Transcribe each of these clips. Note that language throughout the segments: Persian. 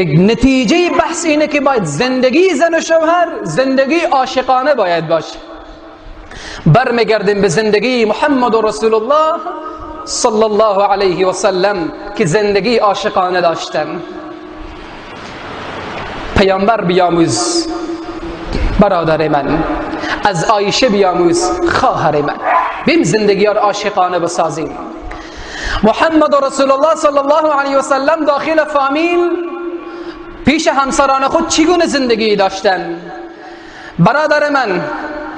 نتیجه بحث اینه که باید زندگی زن و شوهر زندگی عاشقانه باید باشه. برمیگردیم به زندگی محمد و رسول الله صلی الله علیه و سلم که زندگی عاشقانه داشتن. پیامبر بیاموز برادر من، از عایشه بیاموز خواهر من، بیم زندگی را عاشقانه بسازیم. محمد و رسول الله صلی الله علیه و سلم داخل فامیل پیش همسران خود چگونه زندگی داشتن؟ برادر من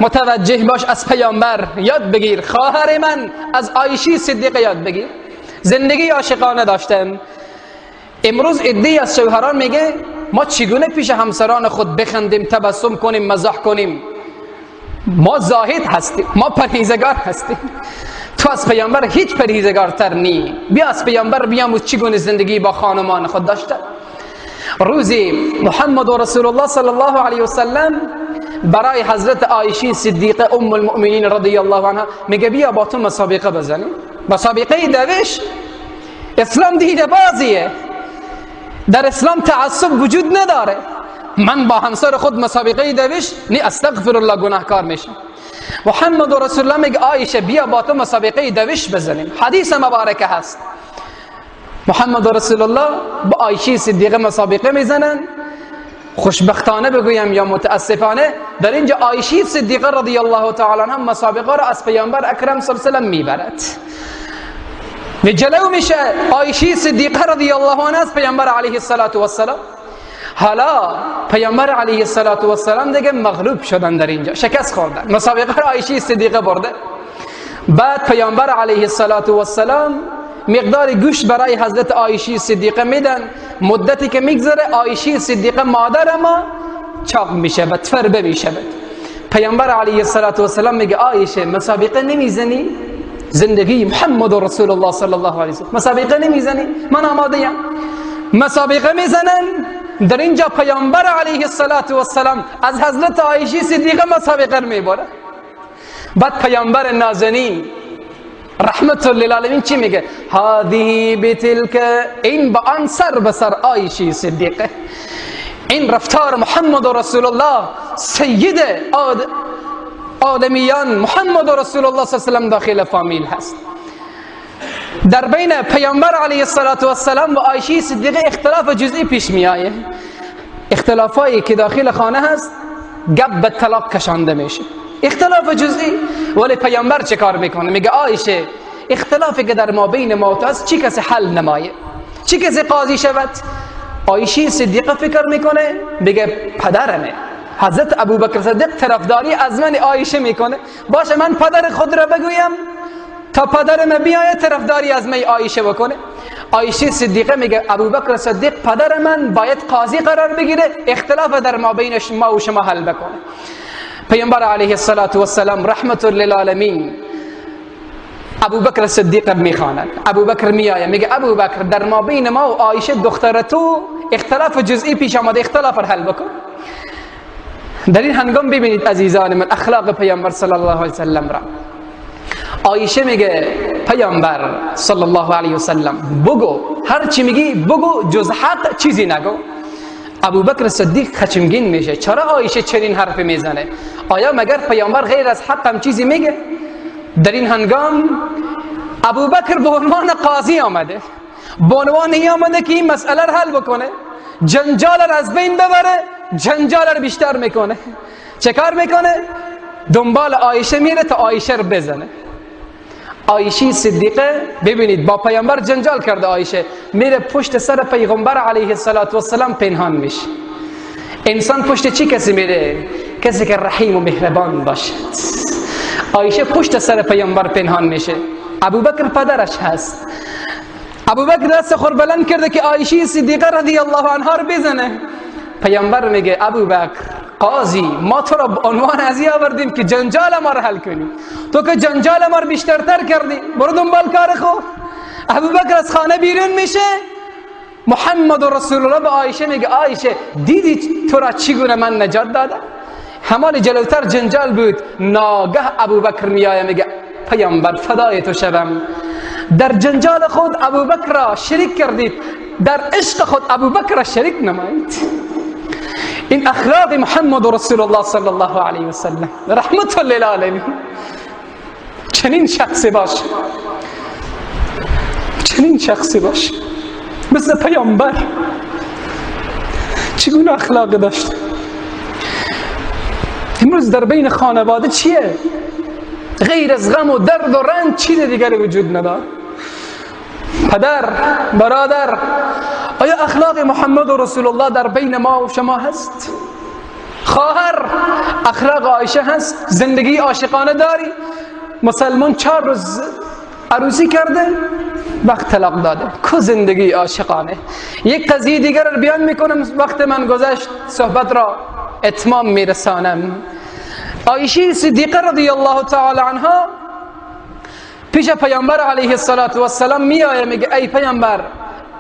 متوجه باش، از پیامبر یاد بگیر، خواهر من از عایشه صدیقه یاد بگیر. زندگی عاشقانه داشتن. امروز عده‌ای از شوهران میگه ما چگونه پیش همسران خود بخندیم، تبسم کنیم، مزاح کنیم؟ ما زاهد هستیم، ما پرهیزگار هستیم. تو از پیامبر هیچ پرهیزگارتر نی. بیا از پیامبر بیاموز چگونه زندگی با خانمان خود داشته. روزی محمد و رسول الله صلی الله علیه و سلم برای حضرت عایشه صدیقه ام المؤمنین رضی الله عنها میگه بیا با تو مسابقه بزنیم. مسابقه دوش اسلام دیده بازیه، در اسلام تعصب وجود نداره. من با همسر خود مسابقه دوش نی، استغفر الله، گناهکار میشم. محمد و رسول الله میگه عایشه بیا با تو مسابقه دوش بزنیم. حدیث مبارکه هست. محمد و رسول الله با عایشه صدیقه مسابقه میزنن. خوشبختانه بگویم یا متاسفانه در اینجا عایشه صدیقه رضی الله تعالی عنها مسابقه را از پیامبر اکرم صلی الله علیه و سلم میبرد و جلو میشه عایشه صدیقه رضی الله عنها از پیامبر علیه الصلاة و السلام. حالا پیامبر علیه الصلاة و السلام دیگه مغلوب شدن، در اینجا شکست خوردن. مسابقه را عایشه صدیقه برده. بعد پیامبر علیه الصلاة و السلام مقدار گوشت برای حضرت عایشه صدیقه میدن. مدتی که میگذره عایشه صدیقه مادر ما چاق میشه و تفربه میشه. پیامبر علیه الصلاة و السلام میگه عایشه مسابقه نمیزنی؟ زندگی محمد و رسول الله صلی الله علیه و سلم، مسابقه نمیزنی؟ من آماده ام. مسابقه میزنن. در اینجا پیامبر علیه الصلاة و السلام از حضرت عایشه صدیقه مسابقه میبره. بعد پیامبر نازنین رحمت للعالمین چی میگه؟ هذه بتلک، این با آن سر به سر عایشه صدیقه. این رفتار محمد و رسول الله سید آدمیان محمد و رسول الله صلی الله علیه و سلم داخل فامیل هست. در بین پیامبر علیه الصلاة و السلام و عایشه صدیقه اختلاف جزئی پیش می آید. اختلافایی که داخل خانه هست گپ به طلاق کشانده میشه، اختلاف جزئی. ولی پیامبر چه کار میکنه؟ میگه عایشه اختلافی که در ما بین ما تو هست چی کسی حل نمایه، چی کسی قاضی شود؟ عایشه صدیقه فکر میکنه، میگه پدرمه حضرت ابوبکر صدیق طرفداری از من عایشه میکنه، باشه من پدر خود را بگویم تا پدرم بیاید طرفداری از من عایشه بکنه. عایشه صدیقه میگه ابوبکر صدیق پدر من باید قاضی قرار بگیره، اختلاف در ما بین ما و شما حل بکنه. پیامبر علیه الصلاة و السلام رحمت للعالمین ابوبکر صدیق میخواند. ابوبکر میآید میگه ابوبکر در ما بین ما و عایشه دختر تو اختلاف جزئی پیش آمده، اختلاف را حل بکن. در این هنگام ببینید عزیزان من اخلاق پیامبر صلی الله علیه و سلم را. عایشه میگه پیامبر صلی الله علیه و سلم بگو، هر چی میگی بگو، جز حق چیزی نگو. ابوبکر صدیق خشمگین میشه، چرا عایشه چنین حرف میزنه؟ آیا مگر پیامبر غیر از حق هم چیزی میگه؟ در این هنگام ابوبکر به عنوان قاضی آمده، به عنوان این آمده که این مسئله رو حل بکنه، جنجال رو از بین ببره، جنجال رو بیشتر میکنه. چه کار میکنه؟ دنبال عایشه میره تا عایشه رو بزنه. عایشه صدیقه ببینید با پیامبر جنجال کرده، عایشه میره پشت سر پیغمبر علیه السلام پنهان میشه. انسان پشت چی کسی میره؟ کسی که رحیم و مهربان باشد. عایشه پشت سر پیامبر پنهان میشه. ابوبکر پدرش هست. ابوبکر دست خور بلند کرده که عایشه صدیقه رضی الله عنها رو بزنه. پیامبر میگه ابوبکر قاضی، ما تو را به عنوان ازی آوردیم که جنجال ما را حل کنی، تو که جنجال ما را بیشترتر کردی، برو دنبال کار خود. ابوبکر از خانه بیرون میشه. محمد رسول الله به عایشه میگه عایشه دیدی تو را چگونه من نجات دادم؟ همال جلوتر جنجال بود. ناگه ابوبکر میآید میگه پیامبر فدای تو شوم، در جنجال خود ابوبکر را شریک کردید. در عشق خود ابوبکر شریک نمایید. این اخلاق محمد رسول الله صلی الله علیه و سلم رحمت للعالمین. چنین شخصی باش، چنین شخصی باش مثل پیامبر. چگونه اخلاق داشت؟ امروز در بین خانواده چیه؟ غیر از غم و درد و رنج چیز دیگری وجود نداره. پدر، برادر، آیا اخلاق محمد رسول الله در بین ما و شما هست؟ خواهر، اخلاق عایشه هست؟ زندگی عاشقانه داری؟ مسلمان 4 روز عروسی کرده وقت طلاق داده. کو زندگی عاشقانه؟ یک قضیه دیگر رو بیان میکنم، وقت من گذشت، صحبت را اتمام میرسانم. عایشه صدیقه رضی الله تعالی عنها پیش پیامبر علیه السلام میآید، میگه ای پیامبر،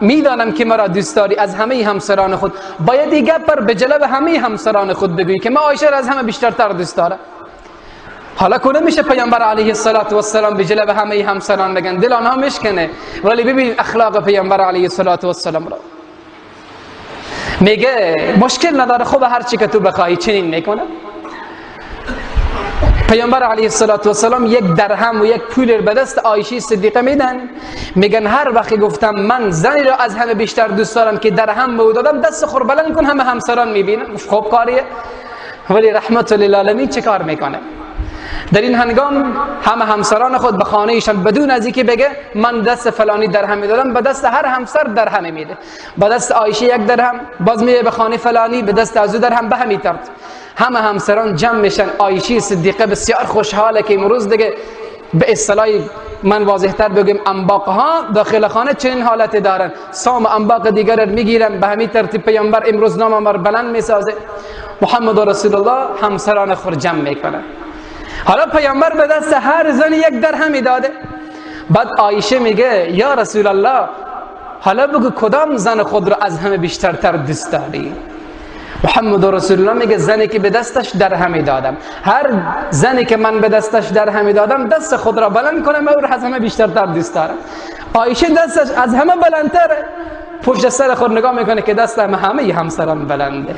میدانم که مرا دوست داری از همه همسران خود، باید این گپ پر به جلب همه همسران خود بگویی که من عایشه را از همه بیشترتر دوست دارم. حالا کنه میشه پیامبر علیه السلام به جلب همه همسران بگن، دل آنها میشکنه. ولی ببین اخلاق پیامبر علیه السلام را، میگه مشکل نداره، خوب هر چی که تو بخواهی چنین میکنه. پیامبر علیه السلام 1 درهم و 1 پول به دست عایشه صدیقه میدن، میگن هر وقت گفتم من زنی را از همه بیشتر دوست دارم که درهم به او دادم، دست خور بلند کن، همه همسران میبینن. خوب کاریه. ولی رحمت للعالمین چه کار میکنه؟ در این هنگام همه همسران خود به خانه ایشان بدون از اینکه بگه من دست فلانی درهم میدادم، به دست هر همسر درهم میده. به دست عایشه 1 درهم، باز میده به خانه فلانی، به دست ازو درهم، به همین ترتیب همه همسران جمع میشن. عایشه صدیقه بسیار خوشحاله که امروز دیگه به اصطلاح من واضح‌تر بگم انباقها داخل خانه چنین حالتی دارن، سام انباق دیگر میگیرن. به همین ترتیب پیامبر امروز نام ما بلند میسازه. محمد رسول الله همسران خود جمع میکنه. حالا پیامبر به دست هر زن 1 درهم داده. بعد عایشه میگه یا رسول الله، حالا بگو کدام زن خود را از همه بیشترتر دوست داری؟ محمد رسول الله میگه زنی که به دستش درهم دادم. هر زنی که من به دستش درهم دادم دست خود را بلند کنه، من او را از همه بیشترتر دوست دارم. عایشه دستش از همه بلندتره، پشت سر خود نگاه میکنه که دست همه همسران بلنده.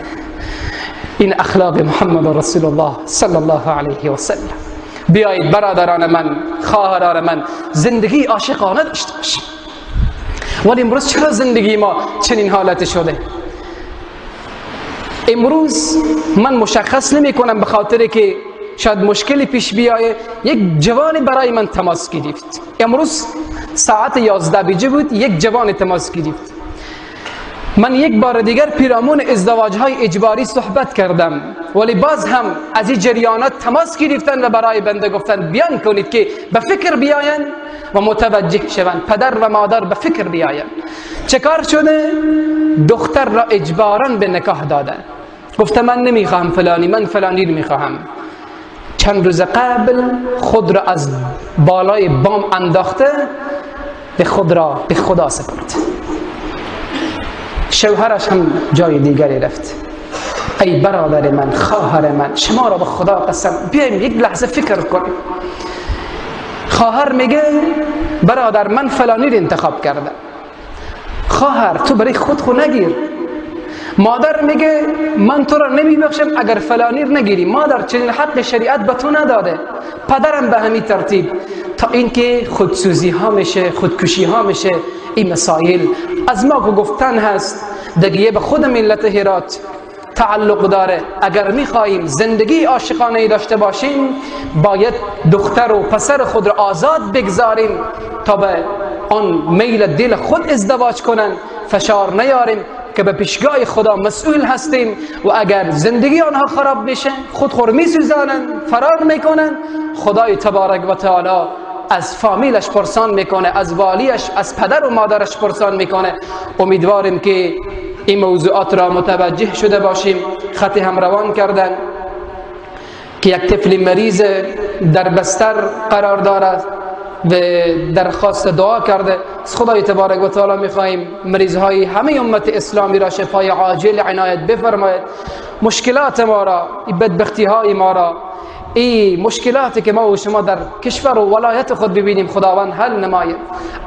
این اخلاق محمد رسول الله صلی الله علیه و سلم. بیایید برادران من، خواهران من، زندگی عاشقانه داشته باشیم. ولی امروز چرا زندگی ما چنین حالت شده؟ امروز من مشخص نمی کنم، به خاطر که شاید مشکلی پیش بیایه. یک جوانی برای من تماس گرفت. امروز ساعت 11 بجه بود، یک جوان تماس گرفت. من یک بار دیگر پیرامون ازدواج‌های اجباری صحبت کردم، ولی باز هم از این جریانات تماس گرفتن و برای بنده گفتن بیان کنید که به فکر بیاین و متوجه شوند. پدر و مادر به فکر بیاین. چه کار شده؟ دختر را اجباراً به نکاح دادن. گفته من نمیخواهم فلانی، من فلانی رو میخواهم. چند روز قبل خود را از بالای بام انداخته، به خود را به خدا سپرد. شوهرش هم جای دیگری رفت. ای برادر من، خواهر من، شما را به خدا قسم بیایم یک لحظه فکر کنیم. خواهر میگه برادر من فلانی رو انتخاب کردم. خواهر تو برای خود نگیر. مادر میگه من تو را نمیبخشم اگر فلانی رو نگیری. مادر چنین حق شریعت به تو نداده. پدرم به همین ترتیب. تا اینکه خودسوزی ها میشه، خودکشی ها میشه. این مسائل از ما گفتن هست، دیگه به خود ملت هرات تعلق داره. اگر میخواییم زندگی عاشقانه داشته باشیم، باید دختر و پسر خود را آزاد بگذاریم تا به آن میل دل خود ازدواج کنن. فشار نیاریم که به پیشگاه خدا مسئول هستیم و اگر زندگی آنها خراب میشه خود میسوزانن، فرار میکنن. خدای تبارک و تعالی از فامیلش پرسان میکنه، از والیش، از پدر و مادرش پرسان میکنه. امیدواریم که این موضوعات را متوجه شده باشیم. خطی هم روان کردن که یک طفل مریض در بستر قرار دارد و درخواست دعا کرده. از خدای تبارک و تعالی میخواهیم مریضهای همه امت اسلامی را شفای عاجل عنایت بفرماید. مشکلات ما را، بدبختی های ما را، این مشکلاتی که ما و شما در کشور و ولایت خود ببینیم خداوند حل نماید.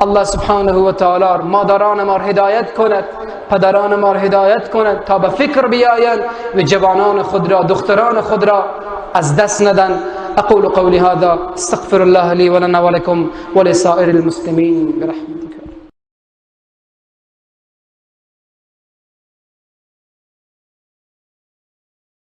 الله سبحانه و تعالی مادران ما هدایت کند، پدران ما هدایت کند تا به فکر بیایند و جوانان خود را، دختران خود را از دست ندن. اقول قولی هذا استغفر الله لي ولنا ولكم ولسائر المسلمين برحمتك.